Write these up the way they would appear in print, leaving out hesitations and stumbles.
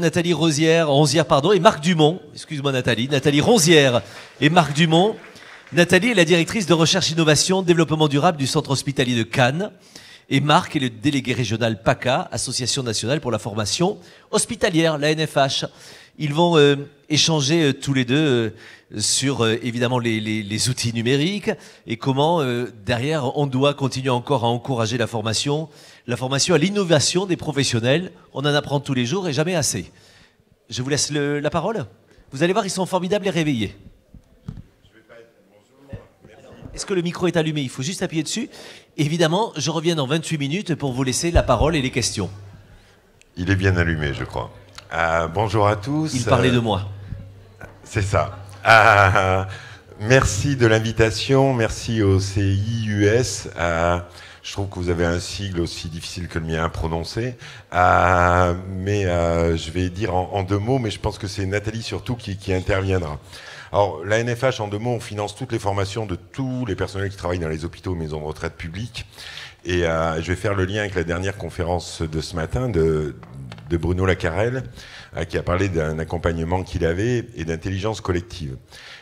Nathalie Ronzière, pardon, et Marc Dumont. Excuse-moi Nathalie. Nathalie Ronzière et Marc Dumont. Nathalie est la directrice de recherche innovation développement durable du centre hospitalier de Cannes. Et Marc est le délégué régional PACA, Association nationale pour la formation hospitalière, la NFH. Ils vont échanger tous les deux sur évidemment les outils numériques et comment derrière on doit continuer encore à encourager la formation à l'innovation des professionnels. On en apprend tous les jours et jamais assez. Je vous laisse la parole. Vous allez voir, ils sont formidables et réveillés. Est-ce que le micro est allumé? Il faut juste appuyer dessus. Évidemment, je reviens dans 28 minutes pour vous laisser la parole et les questions. Il est bien allumé, je crois. Bonjour à tous. Il parlait de moi. C'est ça. Merci de l'invitation. Merci au CIUS. Je trouve que vous avez un sigle aussi difficile que le mien à prononcer. Mais je vais dire en deux mots, mais je pense que c'est Nathalie surtout qui interviendra. Alors, la NFH, en deux mots, on finance toutes les formations de tous les personnels qui travaillent dans les hôpitaux et maisons de retraite publiques. Et je vais faire le lien avec la dernière conférence de ce matin de Bruno Lacarelle, qui a parlé d'un accompagnement qu'il avait et d'intelligence collective.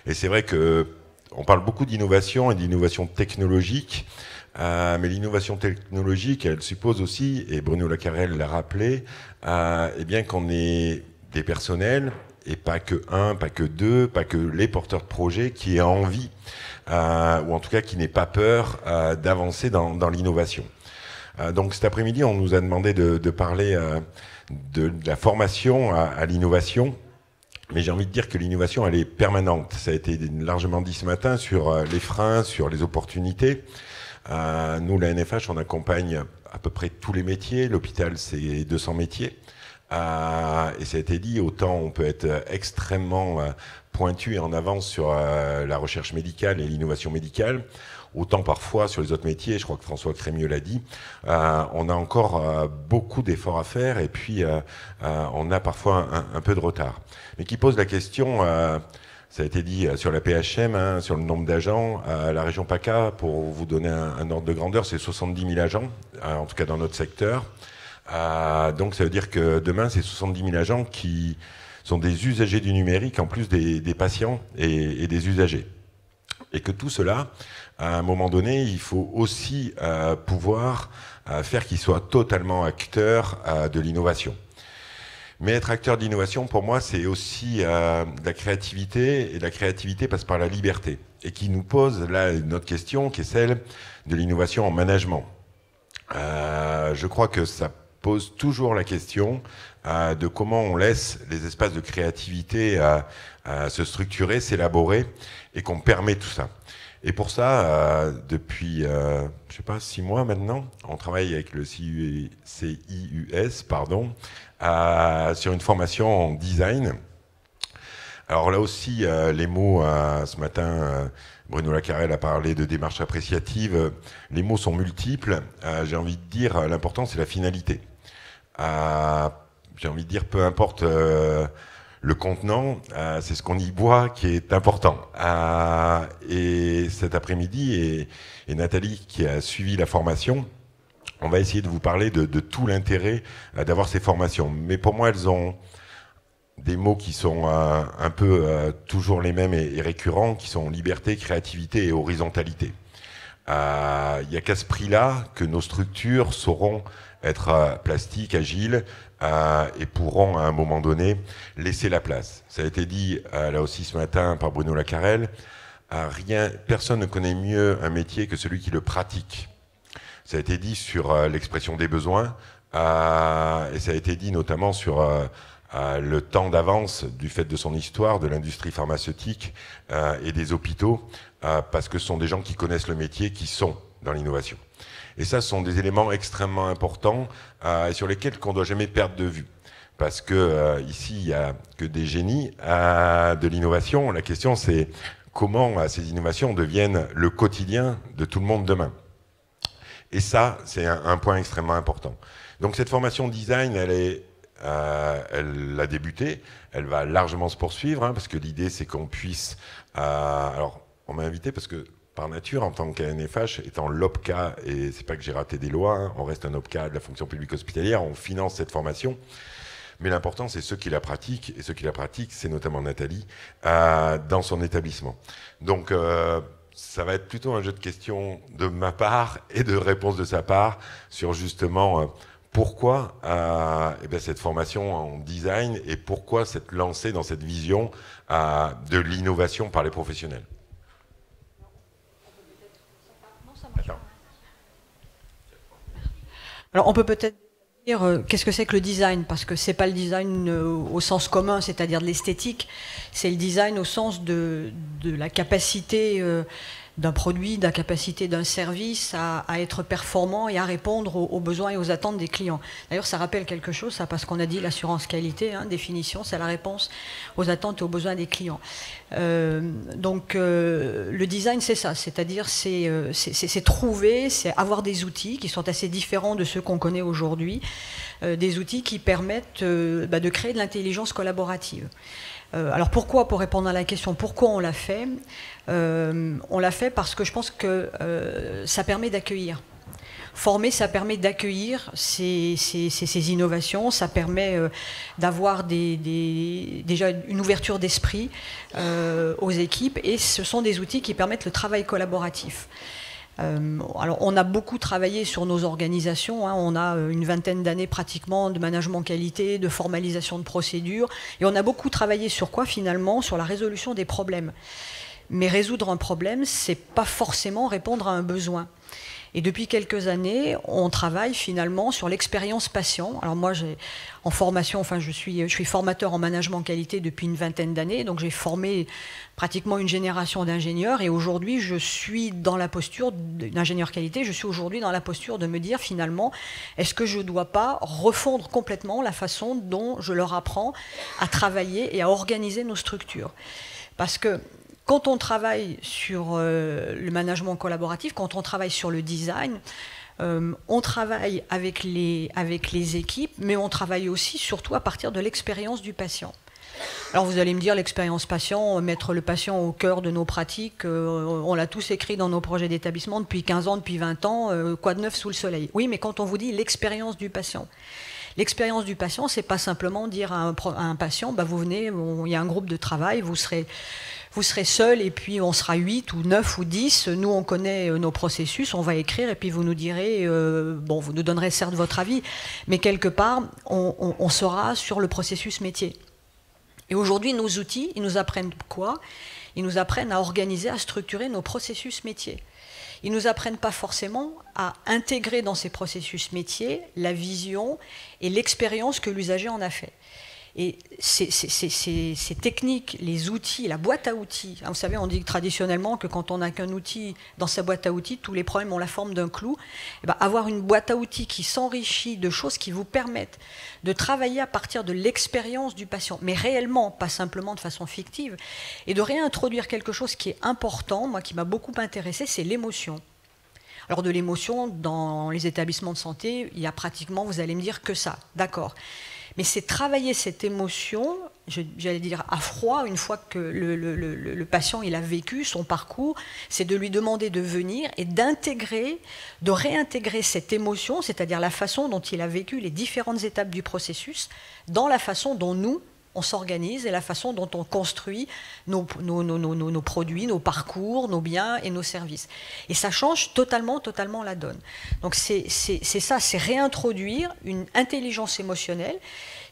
Et c'est vrai que on parle beaucoup d'innovation et d'innovation technologique, mais l'innovation technologique, elle suppose aussi, et Bruno Lacarelle l'a rappelé, eh bien qu'on ait des personnels, et pas que un, pas que deux, pas que les porteurs de projets qui aient envie, ou en tout cas qui n'aient pas peur d'avancer dans l'innovation. Donc cet après-midi, on nous a demandé de parler de la formation à l'innovation, mais j'ai envie de dire que l'innovation, elle est permanente. Ça a été largement dit ce matin sur les freins, sur les opportunités. Nous, la NFH, on accompagne à peu près tous les métiers. L'hôpital, c'est 200 métiers. Et ça a été dit, autant on peut être extrêmement pointu et en avance sur la recherche médicale et l'innovation médicale, autant parfois sur les autres métiers, je crois que François Crémieux l'a dit, on a encore beaucoup d'efforts à faire et puis on a parfois un peu de retard. Mais qui pose la question, ça a été dit sur la PHM, sur le nombre d'agents, la région PACA, pour vous donner un ordre de grandeur, c'est 70 000 agents, en tout cas dans notre secteur. Donc ça veut dire que demain, c'est 70 000 agents qui sont des usagers du numérique, en plus des patients et des usagers. Et que tout cela, à un moment donné, il faut aussi pouvoir faire qu'ils soient totalement acteurs de l'innovation. Mais être acteur de l'innovation, pour moi, c'est aussi de la créativité, et la créativité passe par la liberté. Et qui nous pose là une autre question, qui est celle de l'innovation en management. Je crois que ça pose toujours la question de comment on laisse les espaces de créativité se structurer, s'élaborer, et qu'on permet tout ça. Et pour ça, depuis, je sais pas, 6 mois maintenant, on travaille avec le CIUS, sur une formation en design. Alors là aussi, les mots, ce matin, Bruno Lacarelle a parlé de démarche appréciative. Les mots sont multiples. J'ai envie de dire, l'important, c'est la finalité. J'ai envie de dire, peu importe le contenant, c'est ce qu'on y boit qui est important. Et cet après-midi, et Nathalie qui a suivi la formation, on va essayer de vous parler de tout l'intérêt d'avoir ces formations. Mais pour moi, elles ont des mots qui sont un peu toujours les mêmes et récurrents, qui sont liberté, créativité et horizontalité. Il n'y a qu'à ce prix-là que nos structures sauront être plastiques, agiles, et pourront à un moment donné laisser la place. Ça a été dit là aussi ce matin par Bruno Lacarelle, personne ne connaît mieux un métier que celui qui le pratique. Ça a été dit sur l'expression des besoins, et ça a été dit notamment sur le temps d'avance du fait de son histoire, de l'industrie pharmaceutique et des hôpitaux, parce que ce sont des gens qui connaissent le métier, qui sont dans l'innovation. Et ça, ce sont des éléments extrêmement importants et sur lesquels qu'on ne doit jamais perdre de vue. Parce que ici, il n'y a que des génies de l'innovation. La question, c'est comment ces innovations deviennent le quotidien de tout le monde demain. Et ça, c'est un point extrêmement important. Donc cette formation design, elle a débuté, elle va largement se poursuivre, parce que l'idée, c'est qu'on puisse... alors, on m'a invité parce que par nature, en tant qu'ANFH, étant l'OPCA, et c'est pas que j'ai raté des lois, on reste un OPCA de la fonction publique hospitalière, on finance cette formation. Mais l'important, c'est ceux qui la pratiquent, et ceux qui la pratiquent, c'est notamment Nathalie, dans son établissement. Donc, ça va être plutôt un jeu de questions de ma part et de réponses de sa part sur justement pourquoi cette formation en design et pourquoi cette lancée dans cette vision de l'innovation par les professionnels. Alors on peut peut-être dire qu'est-ce que c'est que le design, parce que c'est pas le design au sens commun, c'est-à-dire de l'esthétique, c'est le design au sens de la capacité d'un produit, de la capacité d'un service à être performant et à répondre aux besoins et aux attentes des clients. D'ailleurs, ça rappelle quelque chose, ça, parce qu'on a dit l'assurance qualité, définition, c'est la réponse aux attentes et aux besoins des clients. Donc, le design, c'est ça, c'est-à-dire c'est trouver, c'est avoir des outils qui sont assez différents de ceux qu'on connaît aujourd'hui, des outils qui permettent de créer de l'intelligence collaborative. Alors pourquoi, pour répondre à la question, pourquoi on l'a fait? On l'a fait parce que je pense que ça permet d'accueillir. Former, ça permet d'accueillir ces innovations, ça permet d'avoir déjà une ouverture d'esprit aux équipes, et ce sont des outils qui permettent le travail collaboratif. Alors, on a beaucoup travaillé sur nos organisations, on a une vingtaine d'années pratiquement de management qualité, de formalisation de procédures, et on a beaucoup travaillé sur quoi finalement? Sur la résolution des problèmes. Mais résoudre un problème, c'est pas forcément répondre à un besoin. Et depuis quelques années, on travaille finalement sur l'expérience patient. Alors moi, en formation, je suis formateur en management qualité depuis une vingtaine d'années, donc j'ai formé pratiquement une génération d'ingénieurs, et aujourd'hui, je suis dans la posture d'ingénieur qualité, je suis aujourd'hui dans la posture de me dire finalement, est-ce que je ne dois pas refondre complètement la façon dont je leur apprends à travailler et à organiser nos structures? Parce que quand on travaille sur le management collaboratif, quand on travaille sur le design, on travaille avec les équipes, mais on travaille aussi surtout à partir de l'expérience du patient. Alors vous allez me dire, l'expérience patient, mettre le patient au cœur de nos pratiques, on l'a tous écrit dans nos projets d'établissement depuis 15 ans, depuis 20 ans, quoi de neuf sous le soleil? Oui, mais quand on vous dit l'expérience du patient, l'expérience du patient, c'est pas simplement dire à un patient, vous venez, il y a un groupe de travail, vous serez seul, et puis on sera 8 ou 9 ou 10, nous on connaît nos processus, on va écrire, et puis vous nous direz, vous nous donnerez certes votre avis, mais quelque part, on sera sur le processus métier. Et aujourd'hui, nos outils, ils nous apprennent quoi? Ils nous apprennent à organiser, à structurer nos processus métiers. Ils ne nous apprennent pas forcément à intégrer dans ces processus métiers la vision et l'expérience que l'usager en a fait. Et ces techniques, les outils, la boîte à outils, vous savez, on dit traditionnellement que quand on n'a qu'un outil dans sa boîte à outils, tous les problèmes ont la forme d'un clou. Avoir une boîte à outils qui s'enrichit de choses qui vous permettent de travailler à partir de l'expérience du patient, mais réellement, pas simplement de façon fictive, et de réintroduire quelque chose qui est important, moi qui m'a beaucoup intéressé, c'est l'émotion. Alors de l'émotion, dans les établissements de santé, il y a pratiquement, vous allez me dire, que ça, d'accord. Mais c'est travailler cette émotion, j'allais dire à froid, une fois que le patient il a vécu son parcours, c'est de lui demander de venir et d'intégrer, de réintégrer cette émotion, c'est-à-dire la façon dont il a vécu les différentes étapes du processus, dans la façon dont nous, on s'organise et la façon dont on construit nos produits, nos parcours, nos biens et nos services. Et ça change totalement la donne. Donc c'est ça, c'est réintroduire une intelligence émotionnelle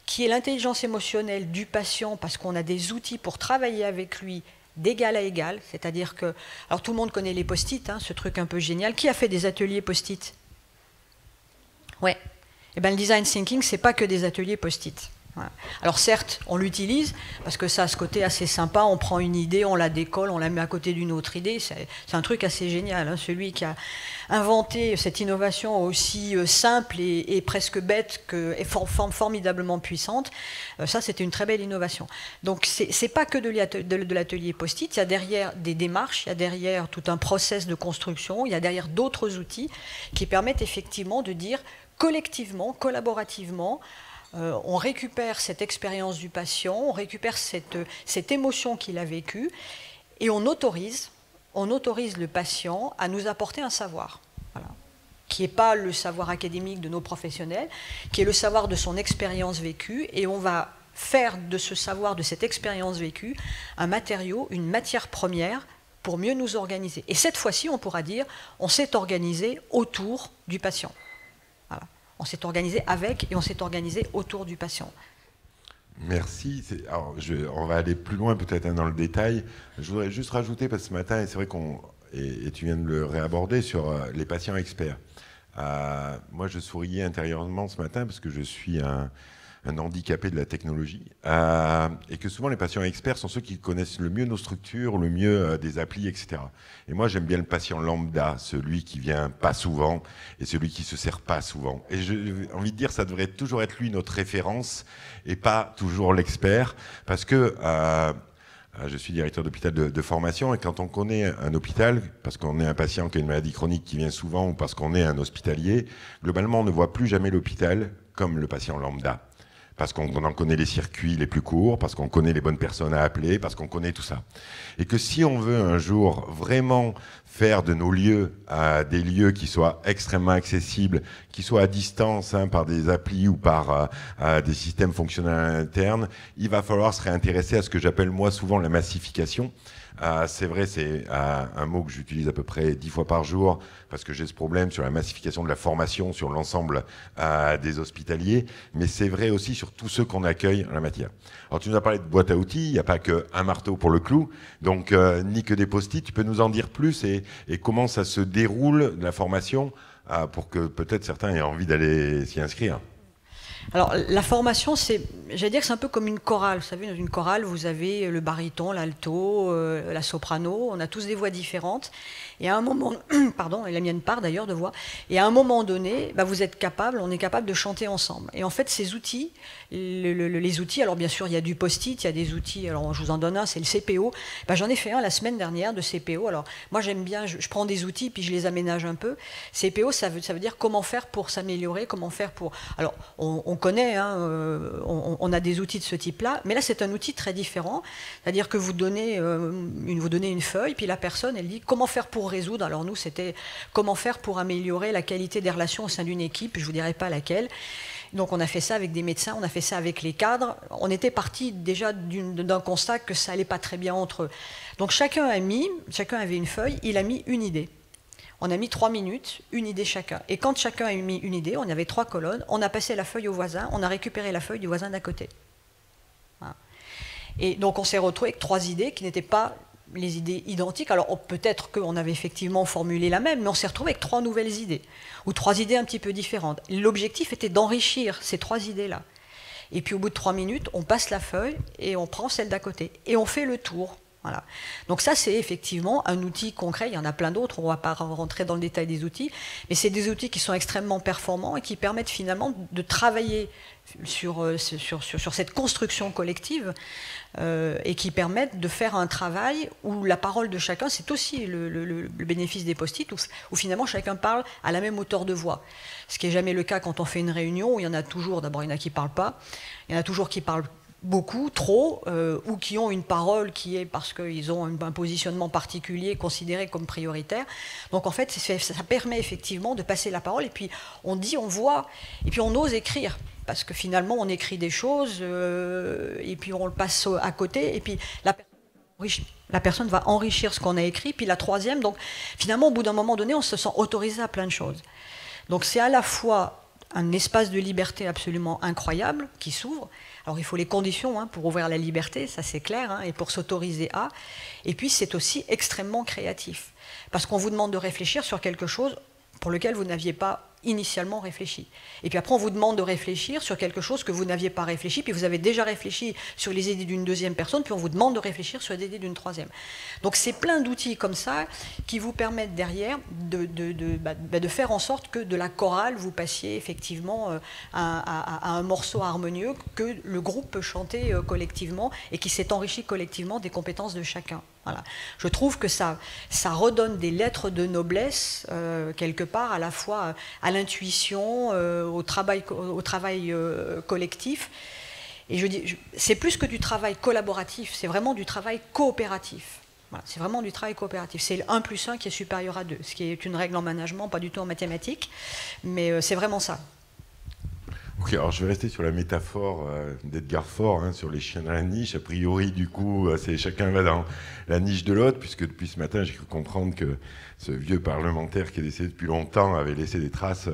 qui est l'intelligence émotionnelle du patient, parce qu'on a des outils pour travailler avec lui d'égal à égal, c'est-à-dire que... Alors tout le monde connaît les post-it, ce truc un peu génial. Qui a fait des ateliers post-it? Ouais. Eh bien le design thinking, c'est pas que des ateliers post-it. Voilà. Alors certes, on l'utilise, parce que ça a ce côté assez sympa, on prend une idée, on la décolle, on la met à côté d'une autre idée, c'est un truc assez génial. Celui qui a inventé cette innovation aussi simple et presque bête, et formidablement puissante, ça c'était une très belle innovation. Donc c'est pas que de l'atelier post-it, il y a derrière des démarches, il y a derrière tout un process de construction, il y a derrière d'autres outils qui permettent effectivement de dire collectivement, collaborativement, on récupère cette expérience du patient, on récupère cette émotion qu'il a vécue, et on autorise le patient à nous apporter un savoir. Voilà. qui n'est pas le savoir académique de nos professionnels, qui est le savoir de son expérience vécue, et on va faire de ce savoir, de cette expérience vécue, un matériau, une matière première pour mieux nous organiser. Et cette fois-ci, on pourra dire, on s'est organisé autour du patient. Voilà. On s'est organisé avec et on s'est organisé autour du patient. Merci. Alors, on va aller plus loin peut-être dans le détail. Je voudrais juste rajouter, parce que ce matin, et c'est vrai et tu viens de le réaborder, sur les patients experts. Moi, je souriais intérieurement ce matin parce que je suis un handicapé de la technologie, et que souvent les patients experts sont ceux qui connaissent le mieux nos structures, le mieux des applis, etc. Et moi, j'aime bien le patient lambda, celui qui vient pas souvent et celui qui se sert pas souvent. Et j'ai envie de dire, ça devrait toujours être lui notre référence et pas toujours l'expert, parce que je suis directeur d'hôpital de formation, et quand on connaît un hôpital, parce qu'on est un patient qui a une maladie chronique qui vient souvent, ou parce qu'on est un hospitalier, globalement, on ne voit plus jamais l'hôpital comme le patient lambda. Parce qu'on en connaît les circuits les plus courts, parce qu'on connaît les bonnes personnes à appeler, parce qu'on connaît tout ça. Et que si on veut un jour vraiment faire de nos lieux des lieux qui soient extrêmement accessibles, qui soient à distance par des applis ou par des systèmes fonctionnels internes, il va falloir se réintéresser à ce que j'appelle moi souvent la massification. C'est vrai, c'est un mot que j'utilise à peu près 10 fois par jour, parce que j'ai ce problème sur la massification de la formation sur l'ensemble des hospitaliers, mais c'est vrai aussi sur tous ceux qu'on accueille en la matière. Alors tu nous as parlé de boîte à outils, il n'y a pas qu'un marteau pour le clou, donc ni que des post-it. Tu peux nous en dire plus et comment ça se déroule, la formation, pour que peut-être certains aient envie d'aller s'y inscrire? Alors, la formation, j'allais dire que c'est un peu comme une chorale. Vous savez, dans une chorale, vous avez le baryton, l'alto, la soprano. On a tous des voix différentes. Et à un moment, pardon, et la mienne part d'ailleurs de voix. Et à un moment donné, vous êtes capable, on est capable de chanter ensemble. Et en fait, ces outils, les outils, alors bien sûr, il y a du post-it, il y a des outils. Alors, je vous en donne un, c'est le CPO. J'en ai fait un la semaine dernière de CPO. Alors, moi, j'aime bien, je prends des outils puis je les aménage un peu. CPO, ça veut dire comment faire pour s'améliorer, comment faire pour. Alors, on connaît, on a des outils de ce type-là, mais là c'est un outil très différent, c'est-à-dire que vous donnez une feuille, puis la personne elle dit comment faire pour résoudre. Alors nous c'était comment faire pour améliorer la qualité des relations au sein d'une équipe, je vous dirai pas laquelle. Donc on a fait ça avec des médecins, on a fait ça avec les cadres. On était parti déjà d'un constat que ça allait pas très bien entre eux. Donc chacun avait une feuille, il a mis une idée. On a mis 3 minutes, une idée chacun. Et quand chacun a mis une idée, on avait 3 colonnes, on a passé la feuille au voisin, on a récupéré la feuille du voisin d'à côté. Voilà. Et donc on s'est retrouvé avec 3 idées qui n'étaient pas les idées identiques. Alors peut-être qu'on avait effectivement formulé la même, mais on s'est retrouvé avec 3 nouvelles idées, ou 3 idées un petit peu différentes. L'objectif était d'enrichir ces 3 idées-là. Et puis au bout de 3 minutes, on passe la feuille et on prend celle d'à côté. Et on fait le tour. Voilà. Donc ça, c'est effectivement un outil concret. Il y en a plein d'autres, on ne va pas rentrer dans le détail des outils, mais c'est des outils qui sont extrêmement performants et qui permettent finalement de travailler sur cette construction collective et qui permettent de faire un travail où la parole de chacun, c'est aussi le bénéfice des post-it, où finalement chacun parle à la même hauteur de voix. Ce qui n'est jamais le cas quand on fait une réunion, où il y en a toujours, d'abord il y en a qui ne parlent pas, il y en a toujours qui parlent beaucoup, trop, ou qui ont une parole qui est parce qu'ils ont un positionnement particulier considéré comme prioritaire. Donc en fait, ça permet effectivement de passer la parole, et puis on dit, on voit, et puis on ose écrire, parce que finalement on écrit des choses, et puis on le passe à côté, et puis la personne va enrichir ce qu'on a écrit, puis la troisième, donc finalement au bout d'un moment donné, on se sent autorisé à plein de choses. Donc c'est à la fois un espace de liberté absolument incroyable qui s'ouvre. Alors il faut les conditions pour ouvrir la liberté, ça c'est clair, et pour s'autoriser à. Et puis c'est aussi extrêmement créatif, parce qu'on vous demande de réfléchir sur quelque chose pour lequel vous n'aviez pas initialement réfléchi. Et puis après on vous demande de réfléchir sur quelque chose que vous n'aviez pas réfléchi, puis vous avez déjà réfléchi sur les idées d'une deuxième personne, puis on vous demande de réfléchir sur les idées d'une troisième. Donc c'est plein d'outils comme ça qui vous permettent derrière de faire en sorte que de la chorale vous passiez effectivement à un morceau harmonieux que le groupe peut chanter collectivement et qui s'est enrichi collectivement des compétences de chacun. Voilà. Je trouve que ça redonne des lettres de noblesse quelque part, à la fois à l'intuition, au travail collectif. Et je dis, c'est plus que du travail collaboratif, c'est vraiment du travail coopératif. Voilà, c'est vraiment du travail coopératif. C'est le 1+1 qui est supérieur à 2, ce qui est une règle en management, pas du tout en mathématiques, mais c'est vraiment ça. Ok, alors je vais rester sur la métaphore d'Edgar Faure, hein, sur les chiens dans la niche. A priori, du coup, c'est chacun va dans la niche de l'autre, puisque depuis ce matin, j'ai cru comprendre que ce vieux parlementaire qui est décédé depuis longtemps avait laissé des traces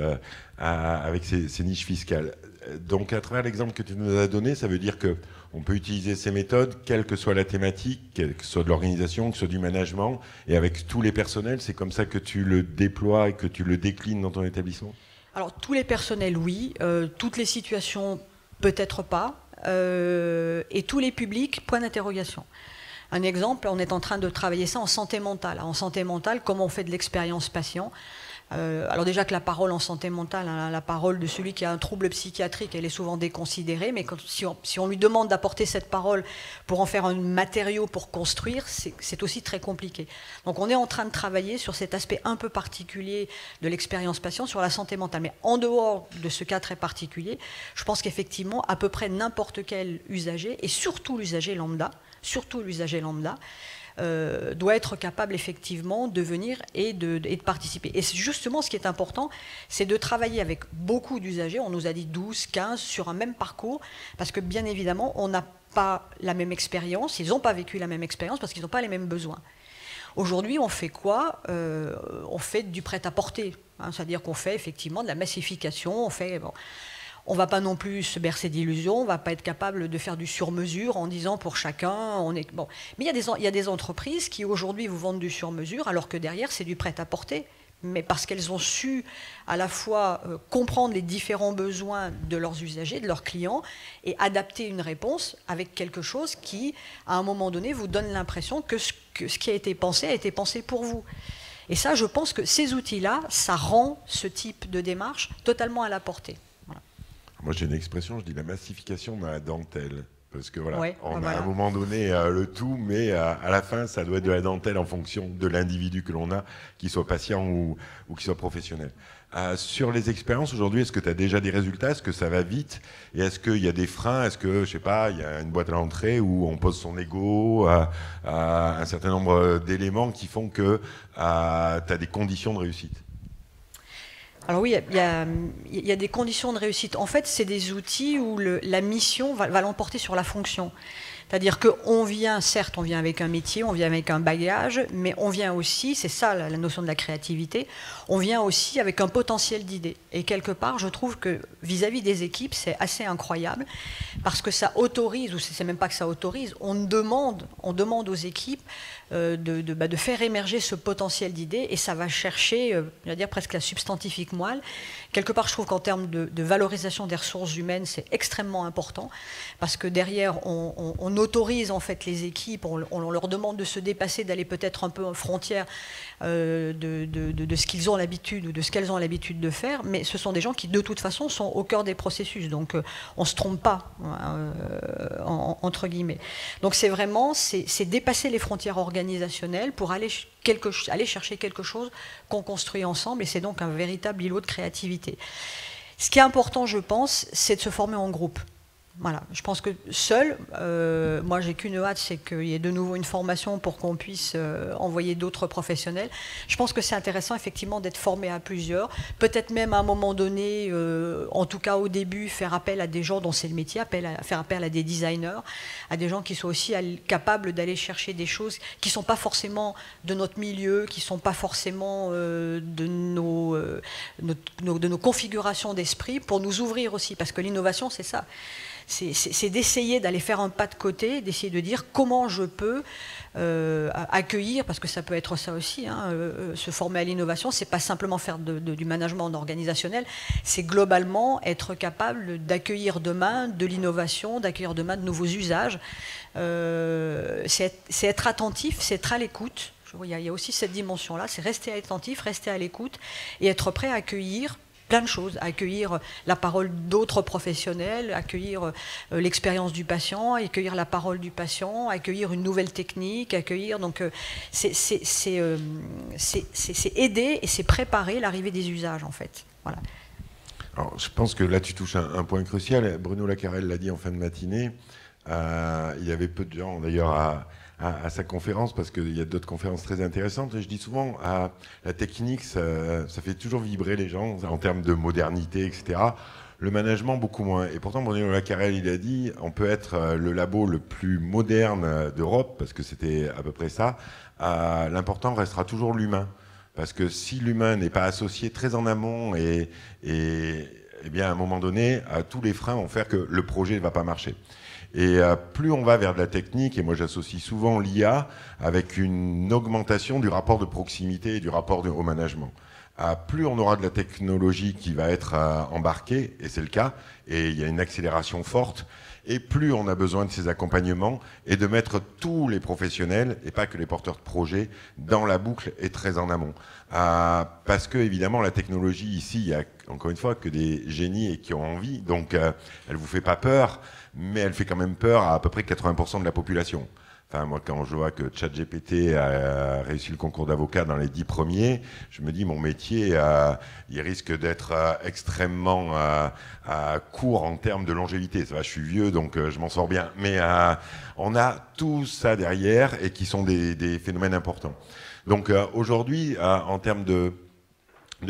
avec ses niches fiscales. Donc, à travers l'exemple que tu nous as donné, ça veut dire qu'on peut utiliser ces méthodes, quelle que soit la thématique, quelle que soit de l'organisation, que ce soit du management, et avec tous les personnels, c'est comme ça que tu le déploies et que tu le déclines dans ton établissement ? Alors, tous les personnels, oui. Toutes les situations, peut-être pas. Et tous les publics, point d'interrogation. Un exemple, on est en train de travailler ça en santé mentale. En santé mentale, comment on fait de l'expérience patient ? Alors déjà que la parole en santé mentale, hein, la parole de celui qui a un trouble psychiatrique, elle est souvent déconsidérée, mais si on lui demande d'apporter cette parole pour en faire un matériau pour construire, c'est aussi très compliqué. Donc on est en train de travailler sur cet aspect un peu particulier de l'expérience patient, sur la santé mentale. Mais en dehors de ce cas très particulier, je pense qu'effectivement, à peu près n'importe quel usager, et surtout l'usager lambda, doit être capable effectivement de venir et de participer. Et justement, ce qui est important, c'est de travailler avec beaucoup d'usagers. On nous a dit 12, 15 sur un même parcours, parce que bien évidemment, on n'a pas la même expérience, ils n'ont pas vécu la même expérience parce qu'ils n'ont pas les mêmes besoins. Aujourd'hui, on fait quoi ? On fait du prêt-à-porter, hein, c'est-à-dire qu'on fait effectivement de la massification, on fait... Bon, on ne va pas non plus se bercer d'illusions, on ne va pas être capable de faire du sur-mesure en disant pour chacun, on est... Bon. Mais il y a des entreprises qui aujourd'hui vous vendent du sur-mesure alors que derrière c'est du prêt-à-porter, mais parce qu'elles ont su à la fois comprendre les différents besoins de leurs usagers, de leurs clients, et adapter une réponse avec quelque chose qui, à un moment donné, vous donne l'impression que ce qui a été pensé pour vous. Et ça, je pense que ces outils-là, ça rend ce type de démarche totalement à la portée. Moi, j'ai une expression, je dis la massification dans la dentelle. Parce que voilà, ouais, on a à un moment donné le tout, mais à la fin, ça doit être de la dentelle en fonction de l'individu que l'on a, qu'il soit patient ou qu'il soit professionnel. Sur les expériences, aujourd'hui, est-ce que tu as déjà des résultats ? Est-ce que ça va vite ? Et est-ce qu'il y a des freins ? Est-ce que, je sais pas, il y a une boîte à l'entrée où on pose son ego, un certain nombre d'éléments qui font que tu as des conditions de réussite ? Alors oui, il y a des conditions de réussite. En fait, c'est des outils où la mission va l'emporter sur la fonction. C'est-à-dire qu'on vient, certes, on vient avec un métier, on vient avec un bagage, mais on vient aussi, c'est ça la notion de la créativité, on vient aussi avec un potentiel d'idées. Et quelque part, je trouve que vis-à-vis des équipes, c'est assez incroyable, parce que ça autorise, ou c'est même pas que ça autorise, on demande aux équipes de faire émerger ce potentiel d'idées, et ça va chercher, je vais dire presque la substantifique moelle. Quelque part, je trouve qu'en termes de valorisation des ressources humaines, c'est extrêmement important, parce que derrière, on autorise en fait les équipes, on leur demande de se dépasser, d'aller peut-être un peu en frontière de ce qu'ils ont l'habitude ou de ce qu'elles ont l'habitude de faire, mais ce sont des gens qui de toute façon sont au cœur des processus, donc on ne se trompe pas, entre guillemets. Donc c'est vraiment, c'est dépasser les frontières organisationnelles pour aller chercher quelque chose qu'on construit ensemble, et c'est donc un véritable îlot de créativité. Ce qui est important, je pense, c'est de se former en groupe. Voilà, je pense que seul, moi j'ai qu'une hâte, c'est qu'il y ait de nouveau une formation pour qu'on puisse envoyer d'autres professionnels. Je pense que c'est intéressant effectivement d'être formé à plusieurs, peut-être même à un moment donné, en tout cas au début, faire appel à des gens dont c'est le métier, faire appel à des designers, à des gens qui sont aussi capables d'aller chercher des choses qui ne sont pas forcément de notre milieu, qui ne sont pas forcément de nos configurations d'esprit, pour nous ouvrir aussi, parce que l'innovation c'est ça. C'est d'essayer d'aller faire un pas de côté, d'essayer de dire comment je peux accueillir, parce que ça peut être ça aussi, hein, se former à l'innovation, c'est pas simplement faire du management organisationnel, c'est globalement être capable d'accueillir demain de l'innovation, d'accueillir demain de nouveaux usages. C'est être attentif, c'est être à l'écoute. Il y a aussi cette dimension-là, c'est rester attentif, rester à l'écoute et être prêt à accueillir plein de choses, accueillir la parole d'autres professionnels, accueillir l'expérience du patient, accueillir la parole du patient, accueillir une nouvelle technique, accueillir... Donc c'est aider et c'est préparer l'arrivée des usages, en fait. Voilà. Alors, je pense que là, tu touches un point crucial. Bruno Lacarelle l'a dit en fin de matinée. Il y avait peu de gens d'ailleurs à sa conférence, parce qu'il y a d'autres conférences très intéressantes. Et je dis souvent, la technique, ça fait toujours vibrer les gens en termes de modernité, etc. Le management, beaucoup moins. Et pourtant, Bruno Lacarelle, il a dit, on peut être le labo le plus moderne d'Europe, parce que c'était à peu près ça. L'important restera toujours l'humain. Parce que si l'humain n'est pas associé très en amont, et bien à un moment donné, tous les freins vont faire que le projet ne va pas marcher. Et plus on va vers de la technique, et moi j'associe souvent l'IA avec une augmentation du rapport de proximité et du rapport au management. Plus on aura de la technologie qui va être embarquée, et c'est le cas, et il y a une accélération forte, et plus on a besoin de ces accompagnements et de mettre tous les professionnels, et pas que les porteurs de projets, dans la boucle et très en amont. Parce que, évidemment, la technologie, ici, il y a encore une fois que des génies et qui ont envie, donc elle vous fait pas peur, mais elle fait quand même peur à peu près 80% de la population. Enfin, moi, quand je vois que ChatGPT a réussi le concours d'avocat dans les 10 premiers, je me dis, mon métier, il risque d'être extrêmement court en termes de longévité. Ça va, je suis vieux, donc je m'en sors bien. Mais on a tout ça derrière et qui sont des phénomènes importants. Donc aujourd'hui, en termes de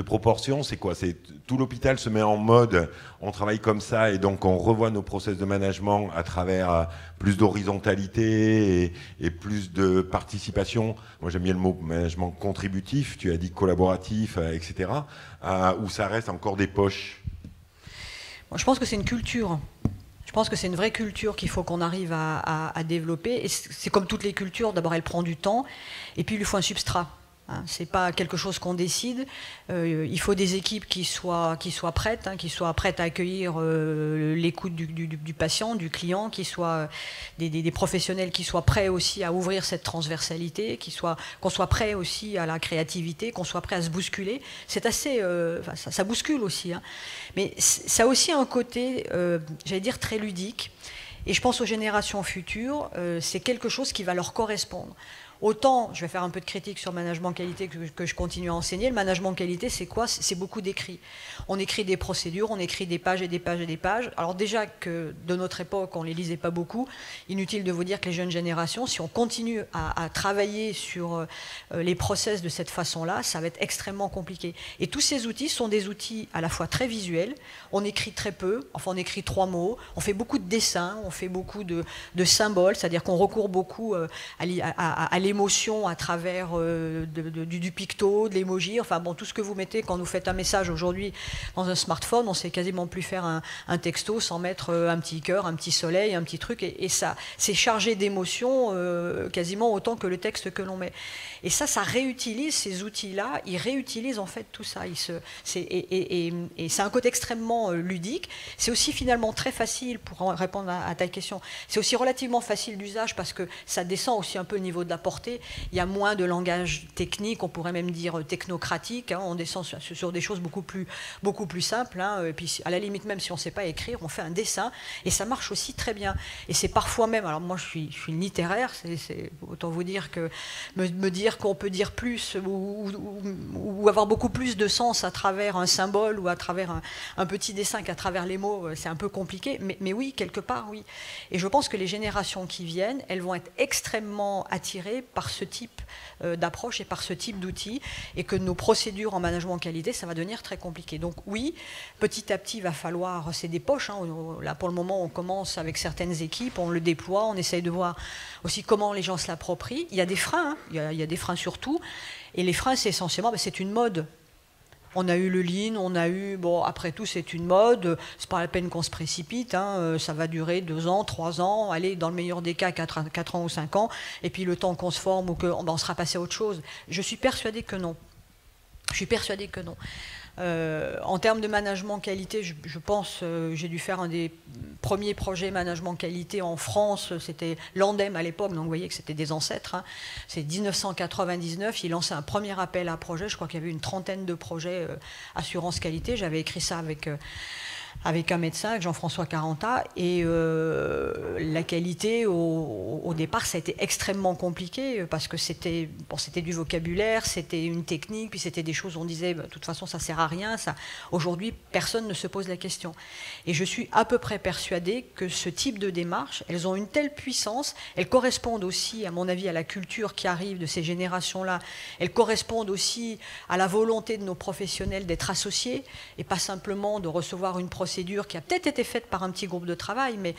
proportion, c'est quoi? C'est tout l'hôpital se met en mode, on travaille comme ça et donc on revoit nos process de management à travers plus d'horizontalité et plus de participation. Moi j'aime bien le mot management contributif, tu as dit collaboratif, etc. Où ça reste encore des poches. Moi, je pense que c'est une culture. Je pense que c'est une vraie culture qu'il faut qu'on arrive à développer. Et c'est comme toutes les cultures, d'abord elle prend du temps et puis il lui faut un substrat. Hein, c'est pas quelque chose qu'on décide. Il faut des équipes qui soient prêtes, qui soient prêtes à accueillir l'écoute du patient, du client, qui soient des professionnels qui soient prêts aussi à ouvrir cette transversalité, qu'on soit prêt aussi à la créativité, qu'on soit prêt à se bousculer. C'est assez, ça bouscule aussi. Hein. Mais ça a aussi un côté, j'allais dire, très ludique. Et je pense aux générations futures, c'est quelque chose qui va leur correspondre. Autant, je vais faire un peu de critique sur le management qualité que je continue à enseigner. Le management qualité, c'est quoi? C'est beaucoup d'écrits. On écrit des procédures, on écrit des pages et des pages et des pages. Alors déjà que de notre époque, on ne les lisait pas beaucoup. Inutile de vous dire que les jeunes générations, si on continue à travailler sur les process de cette façon-là, ça va être extrêmement compliqué. Et tous ces outils sont des outils à la fois très visuels. On écrit très peu, enfin on écrit 3 mots. On fait beaucoup de dessins, on fait beaucoup de symboles, c'est-à-dire qu'on recourt beaucoup à l'émotion à travers du picto, de l'émoji, enfin bon, tout ce que vous mettez quand vous faites un message aujourd'hui dans un smartphone, on sait quasiment plus faire un texto sans mettre un petit cœur, un petit soleil, un petit truc, et ça, c'est chargé d'émotions quasiment autant que le texte que l'on met. Et ça réutilise ces outils-là, ils réutilisent en fait tout ça. Et c'est un côté extrêmement ludique. C'est aussi finalement très facile, pour répondre à ta question, c'est aussi relativement facile d'usage parce que ça descend aussi un peu le niveau de la portée. Il y a moins de langage technique, on pourrait même dire technocratique. Hein, on descend sur des choses beaucoup plus simples. Hein, et puis à la limite, même si on ne sait pas écrire, on fait un dessin et ça marche aussi très bien. Et c'est parfois même, alors moi je suis littéraire, c'est autant vous dire que me dire qu'on peut dire plus ou avoir beaucoup plus de sens à travers un symbole ou à travers un petit dessin qu'à travers les mots, c'est un peu compliqué, mais oui, quelque part, oui. Et je pense que les générations qui viennent, elles vont être extrêmement attirées par ce type d'approche et par ce type d'outils, et que nos procédures en management qualité, ça va devenir très compliqué. Donc oui, petit à petit, il va falloir, c'est des poches, hein, là pour le moment, on commence avec certaines équipes, on le déploie, on essaye de voir aussi comment les gens se l'approprient. Il y a des freins, hein, il y a des freins surtout, et les freins, c'est essentiellement, c'est une mode. On a eu le lean, on a eu, bon, après tout, c'est une mode, c'est pas la peine qu'on se précipite, hein, ça va durer 2 ans, 3 ans, allez, dans le meilleur des cas, 4 ans ou 5 ans, et puis le temps qu'on se forme ou qu'on sera passé à autre chose. Je suis persuadée que non. Je suis persuadée que non. En termes de management qualité, je pense, j'ai dû faire un des premiers projets management qualité en France, c'était l'ANDEM à l'époque, donc vous voyez que c'était des ancêtres. Hein. C'est 1999, il lançait un premier appel à projet, je crois qu'il y avait une 30aine de projets assurance qualité, j'avais écrit ça avec un médecin, avec Jean-François Caranta, et la qualité au départ ça a été extrêmement compliqué parce que c'était du vocabulaire, c'était une technique, puis c'était des choses où on disait de toute façon ça sert à rien. Aujourd'hui personne ne se pose la question, et je suis à peu près persuadée que ce type de démarches, elles ont une telle puissance, elles correspondent aussi à mon avis à la culture qui arrive de ces générations-là, elles correspondent aussi à la volonté de nos professionnels d'être associés et pas simplement de recevoir une procédure qui a peut-être été faite par un petit groupe de travail, mais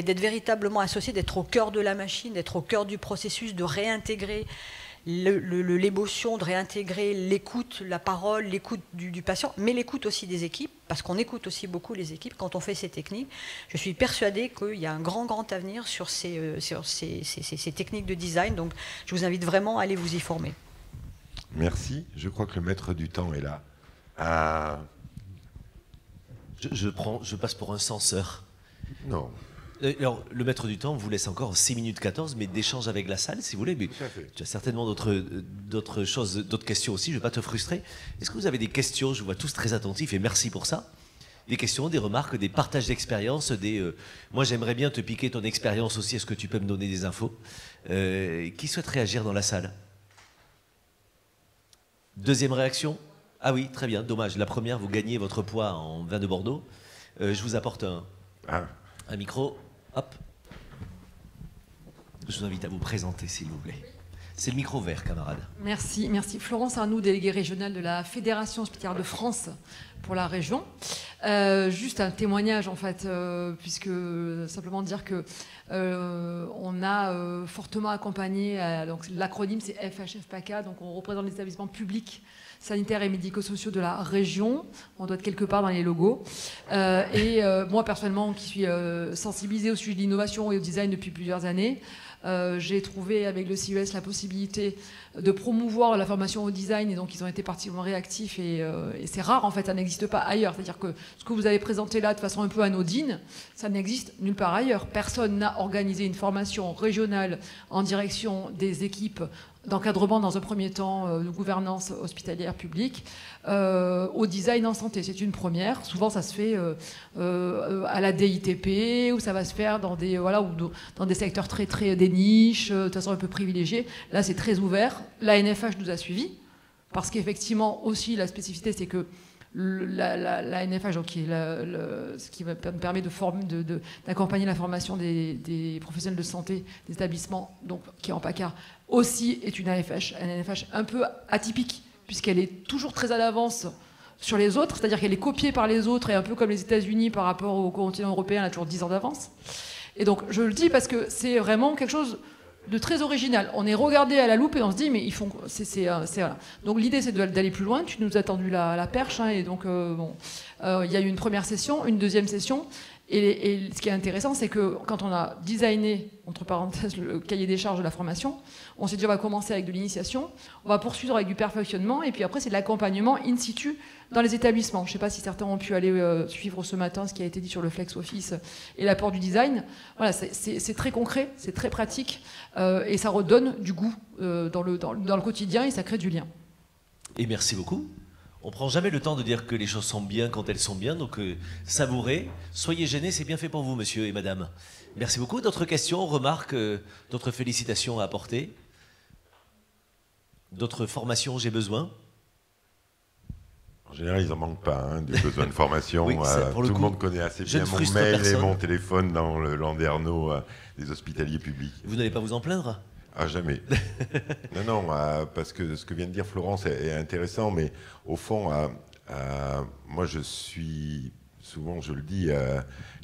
d'être véritablement associé, d'être au cœur de la machine, d'être au cœur du processus, de réintégrer l'émotion, de réintégrer l'écoute, la parole, l'écoute du patient, mais l'écoute aussi des équipes, parce qu'on écoute aussi beaucoup les équipes quand on fait ces techniques. Je suis persuadée qu'il y a un grand avenir sur ces techniques de design, donc je vous invite vraiment à aller vous y former. Merci, je crois que le maître du temps est là. Je passe pour un censeur. Non. Alors, le maître du temps vous laisse encore 6 minutes 14, mais d'échange avec la salle, si vous voulez. Mais tu as certainement d'autres choses, d'autres questions aussi. Je ne vais pas te frustrer. Est-ce que vous avez des questions? Je vous vois tous très attentifs et merci pour ça. Des questions, des remarques, des partages d'expérience. Moi, j'aimerais bien te piquer ton expérience aussi. Est-ce que tu peux me donner des infos? Qui souhaite réagir dans la salle? Deuxième réaction? Ah oui, très bien, dommage. La première, vous gagnez votre poids en vin de Bordeaux. Je vous apporte un micro. Hop. Je vous invite à vous présenter, s'il vous plaît. C'est le micro vert, camarade. Merci. Florence Arnoux, déléguée régionale de la Fédération hospitalière de France pour la région. Juste un témoignage, en fait, puisque simplement dire que on a fortement accompagné, donc l'acronyme c'est FHFPACA, donc on représente les établissements publics sanitaires et médico-sociaux de la région. On doit être quelque part dans les logos. Moi, personnellement, qui suis sensibilisée au sujet de l'innovation et au design depuis plusieurs années, j'ai trouvé avec le CES la possibilité de promouvoir la formation au design, et donc ils ont été particulièrement réactifs, et c'est rare en fait, ça n'existe pas ailleurs. C'est-à-dire que ce que vous avez présenté là de façon un peu anodine, ça n'existe nulle part ailleurs. Personne n'a organisé une formation régionale en direction des équipes d'encadrement dans un premier temps de gouvernance hospitalière publique au design en santé. C'est une première. Souvent ça se fait à la DITP, ou ça va se faire dans des dans des secteurs très des niches, de façon un peu privilégiée. Là c'est très ouvert. La NFH nous a suivis parce qu'effectivement aussi la spécificité c'est que la NFH, donc, qui est ce qui me permet d'accompagner la formation des professionnels de santé des établissements, donc, qui est en PACA, aussi est une NFH un peu atypique, puisqu'elle est toujours très à l'avance sur les autres, c'est-à-dire qu'elle est copiée par les autres, et un peu comme les États-Unis par rapport au continent européen, elle a toujours 10 ans d'avance. Et donc je le dis parce que c'est vraiment quelque chose de très original. On est regardé à la loupe et on se dit, mais ils font... voilà. Donc l'idée, c'est d'aller plus loin. Tu nous as tendu la perche, hein, et donc il y a eu une première session, une deuxième session. Et ce qui est intéressant, c'est que quand on a designé, entre parenthèses, le cahier des charges de la formation, on s'est dit on va commencer avec de l'initiation, on va poursuivre avec du perfectionnement, et puis après c'est de l'accompagnement in situ dans les établissements. Je ne sais pas si certains ont pu aller suivre ce matin ce qui a été dit sur le flex office et l'apport du design. Voilà, c'est très concret, c'est très pratique, et ça redonne du goût dans le quotidien, et ça crée du lien. Et merci beaucoup. On prend jamais le temps de dire que les choses sont bien quand elles sont bien, donc savourez, soyez gênés, c'est bien fait pour vous, monsieur et madame. Merci beaucoup. D'autres questions, remarques, d'autres félicitations à apporter? D'autres formations, j'ai besoin? En général, ils n'en manquent pas, hein, des besoins de formation. Oui, tout le monde connaît assez bien mon mail et mon téléphone dans le landerneau des hospitaliers publics. Vous n'allez pas vous en plaindre? Ah, jamais. Non, parce que ce que vient de dire Florence est intéressant, mais au fond, moi je suis, souvent je le dis,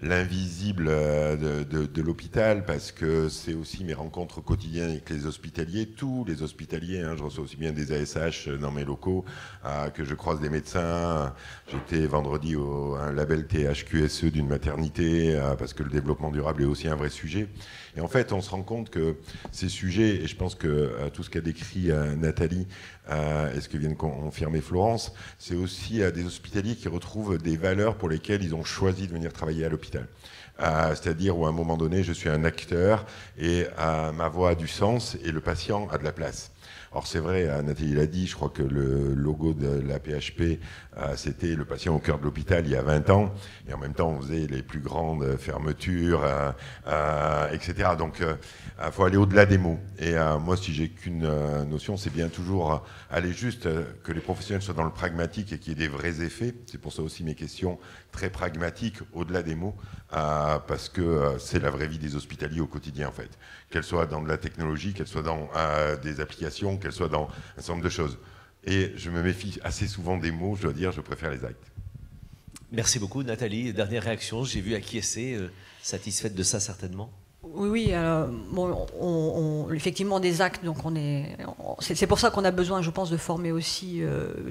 l'invisible de l'hôpital, parce que c'est aussi mes rencontres quotidiennes avec les hospitaliers, tous les hospitaliers, hein, je reçois aussi bien des ASH dans mes locaux, que je croise des médecins. J'étais vendredi au un label THQSE d'une maternité, parce que le développement durable est aussi un vrai sujet. Et en fait, on se rend compte que ces sujets, et je pense que tout ce qu'a décrit Nathalie et ce que vient de confirmer Florence, c'est aussi des hospitaliers qui retrouvent des valeurs pour lesquelles ils ont choisi de venir travailler à l'hôpital. C'est-à-dire où à un moment donné, je suis un acteur et ma voix a du sens et le patient a de la place. Alors c'est vrai, Nathalie l'a dit, je crois que le logo de la PHP, c'était le patient au cœur de l'hôpital il y a 20 ans, et en même temps on faisait les plus grandes fermetures, etc. Donc il faut aller au-delà des mots. Et moi, si j'ai qu'une notion, c'est bien toujours aller juste que les professionnels soient dans le pragmatique et qu'il y ait des vrais effets. C'est pour ça aussi mes questions très pragmatiques, au-delà des mots, parce que c'est la vraie vie des hospitaliers au quotidien en fait. Qu'elle soit dans de la technologie, qu'elle soit dans des applications, qu'elle soit dans un certain nombre de choses. Et je me méfie assez souvent des mots, je dois dire, je préfère les actes. Merci beaucoup Nathalie. Dernière réaction, j'ai vu acquiescer, satisfaite de ça certainement. Oui, effectivement des actes, donc c'est pour ça qu'on a besoin, je pense, de former aussi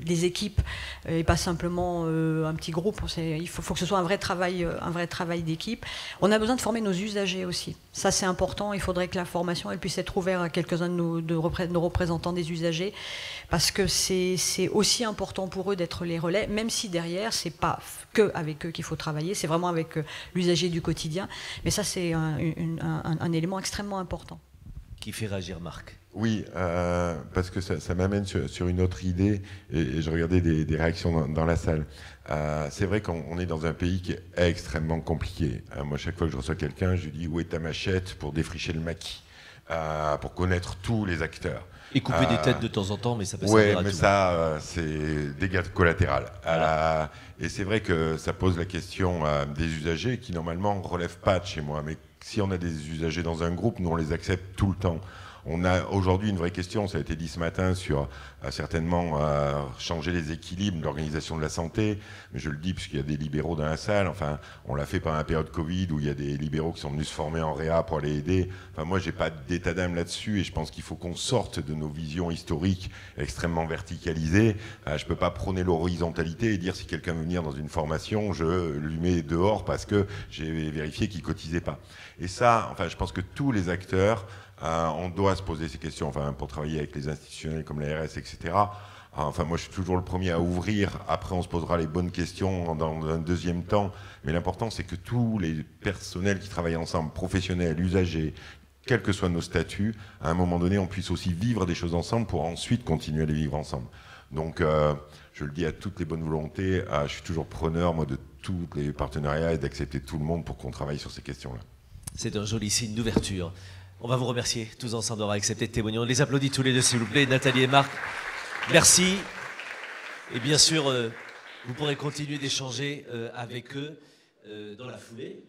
des équipes et pas simplement un petit groupe. Il faut que ce soit un vrai travail d'équipe. On a besoin de former nos usagers aussi. Ça, c'est important. Il faudrait que la formation elle puisse être ouverte à quelques-uns de nos représentants des usagers, parce que c'est aussi important pour eux d'être les relais, même si derrière, c'est pas que avec eux qu'il faut travailler, c'est vraiment avec l'usager du quotidien. Mais ça, c'est un élément extrêmement important. Qui fait réagir Marc? Oui, parce que ça m'amène sur une autre idée, et je regardais des réactions dans la salle. C'est vrai qu'on est dans un pays qui est extrêmement compliqué. Moi, chaque fois que je reçois quelqu'un, je lui dis où est ta machette pour défricher le maquis, pour connaître tous les acteurs. Et couper des têtes de temps en temps, mais ça peut servir à tout. Oui, mais ça, c'est dégâts collatéraux. Voilà. Et c'est vrai que ça pose la question des usagers qui, normalement, ne relèvent pas de chez moi. Mais si on a des usagers dans un groupe, nous, on les accepte tout le temps. On a aujourd'hui une vraie question, ça a été dit ce matin, sur certainement changer les équilibres de l'organisation de la santé. Mais je le dis puisqu'il y a des libéraux dans la salle. Enfin, on l'a fait pendant la période Covid où il y a des libéraux qui sont venus se former en réa pour aller aider. Enfin, moi, j'ai pas d'état d'âme là-dessus et je pense qu'il faut qu'on sorte de nos visions historiques extrêmement verticalisées. Je peux pas prôner l'horizontalité et dire si quelqu'un veut venir dans une formation, je lui mets dehors parce que j'ai vérifié qu'il cotisait pas. Et ça, enfin, je pense que tous les acteurs, on doit se poser ces questions, enfin, pour travailler avec les institutionnels comme l'ARS, etc. Enfin, moi, je suis toujours le premier à ouvrir. Après, on se posera les bonnes questions dans un deuxième temps. Mais l'important, c'est que tous les personnels qui travaillent ensemble, professionnels, usagers, quels que soient nos statuts, à un moment donné, on puisse aussi vivre des choses ensemble pour ensuite continuer à les vivre ensemble. Donc, je le dis à toutes les bonnes volontés, je suis toujours preneur, moi, de tous les partenariats et d'accepter tout le monde pour qu'on travaille sur ces questions-là. C'est un joli signe d'ouverture. On va vous remercier tous ensemble d'avoir accepté de témoigner. On les applaudit tous les deux, s'il vous plaît, Nathalie et Marc. Merci. Et bien sûr, vous pourrez continuer d'échanger avec eux dans la foulée.